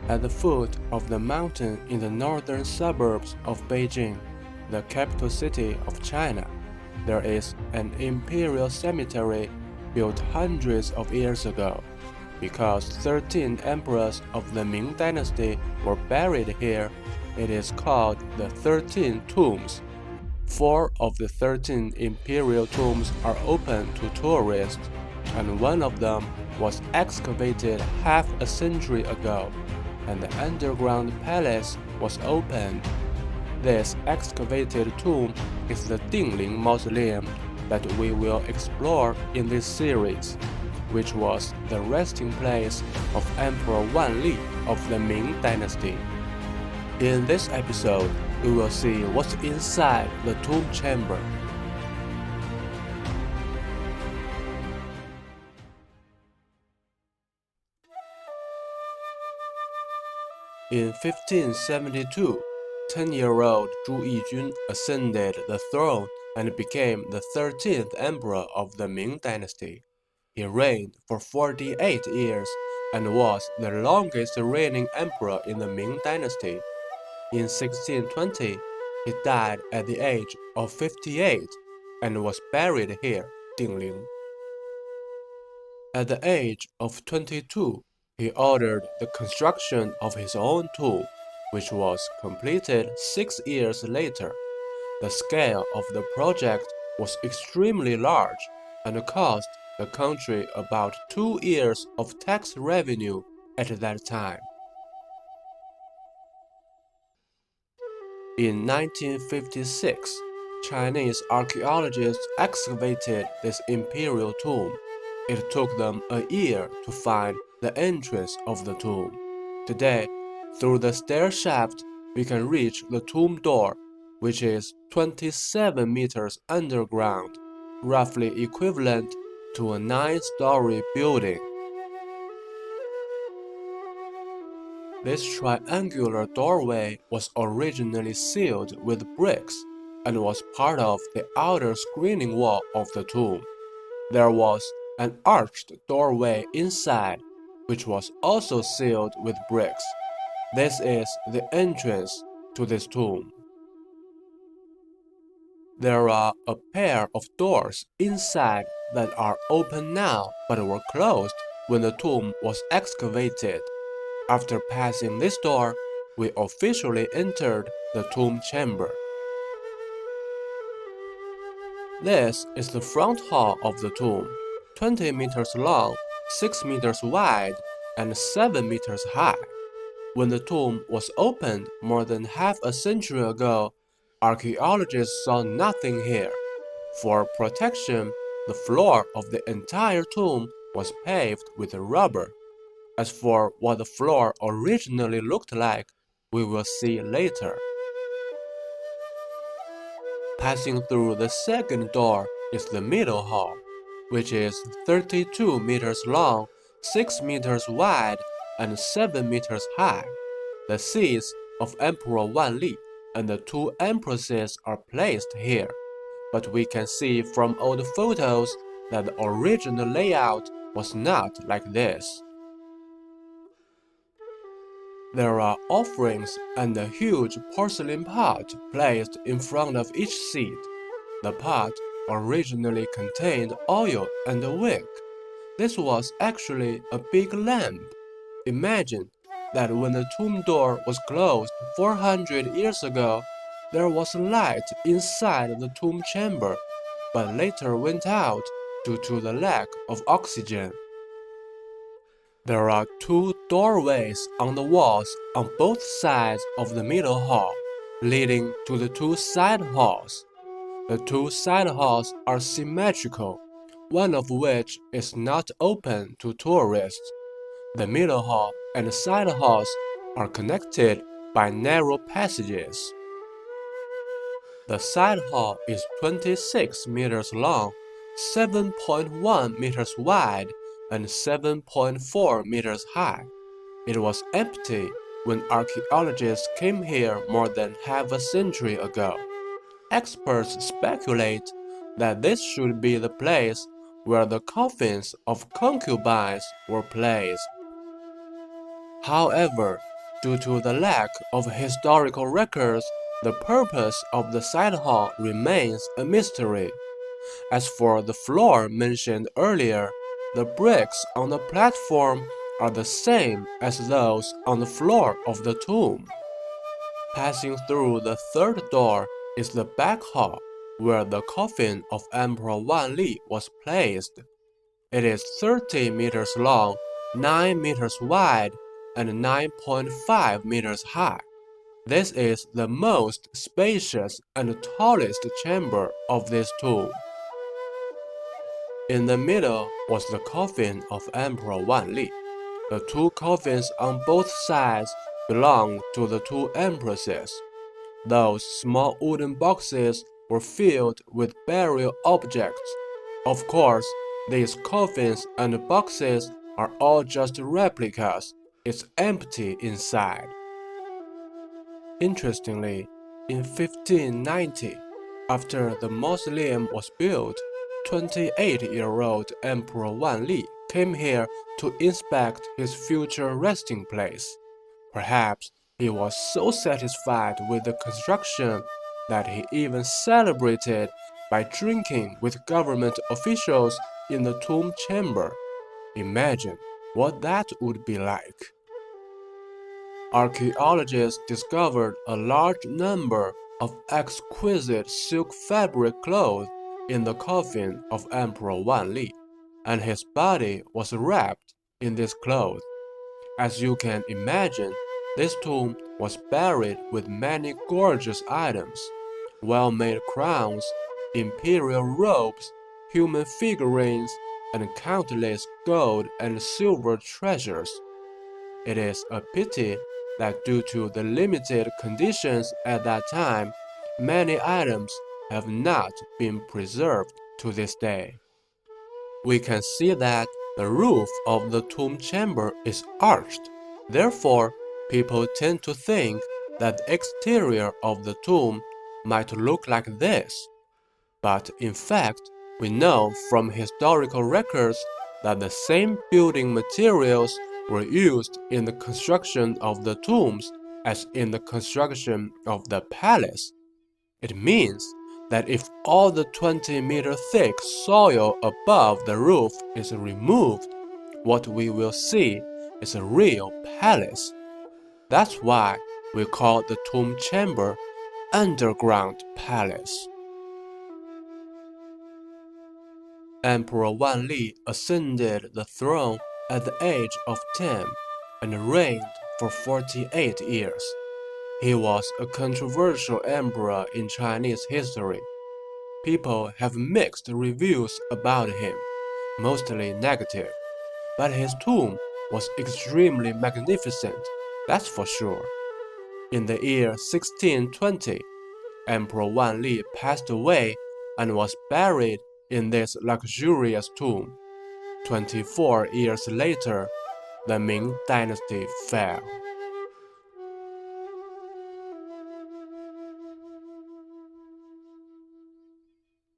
At the foot of the mountain in the northern suburbs of Beijing, the capital city of China, there is an imperial cemetery built hundreds of years ago. Because 13 emperors of the Ming Dynasty were buried here, it is called the 13 Tombs. 4 of the 13 imperial tombs are open to tourists, and one of them was excavated half a century ago, and the underground palace was opened. This excavated tomb is the Dingling Mausoleum that we will explore in this series, which was the resting place of Emperor Wanli of the Ming Dynasty. In this episode, we will see what's inside the tomb chamber. In 1572, 10-year-old Zhu Yijun ascended the throne and became the 13th emperor of the Ming Dynasty. He reigned for 48 years and was the longest reigning emperor in the Ming Dynasty. In 1620, he died at the age of 58 and was buried here, Dingling. At the age of 22, he ordered the construction of his own tomb, which was completed 6 years later. The scale of the project was extremely large and cost the country about 2 years of tax revenue at that time. In 1956, Chinese archaeologists excavated this imperial tomb. It took them a year to find the entrance of the tomb. Today, through the stair shaft, we can reach the tomb door, which is 27 meters underground, roughly equivalent to a 9-story building. This triangular doorway was originally sealed with bricks and was part of the outer screening wall of the tomb. There was an arched doorway inside, which was also sealed with bricks. This is the entrance to this tomb. There are a pair of doors inside that are open now but were closed when the tomb was excavated. After passing this door, we officially entered the tomb chamber. This is the front hall of the tomb, 20 meters long, 6 meters wide, and 7 meters high. When the tomb was opened more than half a century ago, archaeologists saw nothing here. For protection, the floor of the entire tomb was paved with rubber. As for what the floor originally looked like, we will see later. Passing through the second door is the middle hall, which is 32 meters long, 6 meters wide, and 7 meters high. The seats of Emperor Wanli and the 2 empresses are placed here, but we can see from old photos that the original layout was not like this. There are offerings and a huge porcelain pot placed in front of each seat. The pot originally contained oil and a wick. This was actually a big lamp. Imagine that when the tomb door was closed 400 years ago, there was light inside the tomb chamber, but later went out due to the lack of oxygen. There are 2 doorways on the walls on both sides of the middle hall, leading to the 2 side halls. The 2 side halls are symmetrical, one of which is not open to tourists. The middle hall and side halls are connected by narrow passages. The side hall is 26 meters long, 7.1 meters wide, and 7.4 meters high. It was empty when archaeologists came here more than half a century ago. Experts speculate that this should be the place where the coffins of concubines were placed. However, due to the lack of historical records, the purpose of the side hall remains a mystery. As for the floor mentioned earlier, the bricks on the platform are the same as those on the floor of the tomb. Passing through the third door is the back hall, where the coffin of Emperor Wanli was placed. It is 30 meters long, 9 meters wide, and 9.5 meters high. This is the most spacious and tallest chamber of this tomb. In the middle was the coffin of Emperor Wanli. The two coffins on both sides belonged to the two empresses. Those small wooden boxes were filled with burial objects. Of course, these coffins and boxes are all just replicas. It's empty inside. Interestingly, in 1590, after the mausoleum was built, 28-year-old Emperor Wanli came here to inspect his future resting place. Perhaps he was so satisfied with the construction that he even celebrated by drinking with government officials in the tomb chamber. Imagine what that would be like. Archaeologists discovered a large number of exquisite silk fabric clothes in the coffin of Emperor Wanli, and his body was wrapped in these clothes. As you can imagine, this tomb was buried with many gorgeous items, well-made crowns, imperial robes, human figurines, and countless gold and silver treasures. It is a pity that due to the limited conditions at that time, many items have not been preserved to this day. We can see that the roof of the tomb chamber is arched. Therefore, people tend to think that the exterior of the tomb might look like this. But in fact, we know from historical records that the same building materials were used in the construction of the tombs as in the construction of the palace. It means that if all the 20-meter thick soil above the roof is removed, what we will see is a real palace. That's why we call the tomb chamber underground palace. Emperor Wanli ascended the throne at the age of 10 and reigned for 48 years. He was a controversial emperor in Chinese history. People have mixed reviews about him, mostly negative, but his tomb was extremely magnificent, that's for sure. In the year 1620, Emperor Wanli passed away and was buried in this luxurious tomb. 24 years later, the Ming Dynasty fell.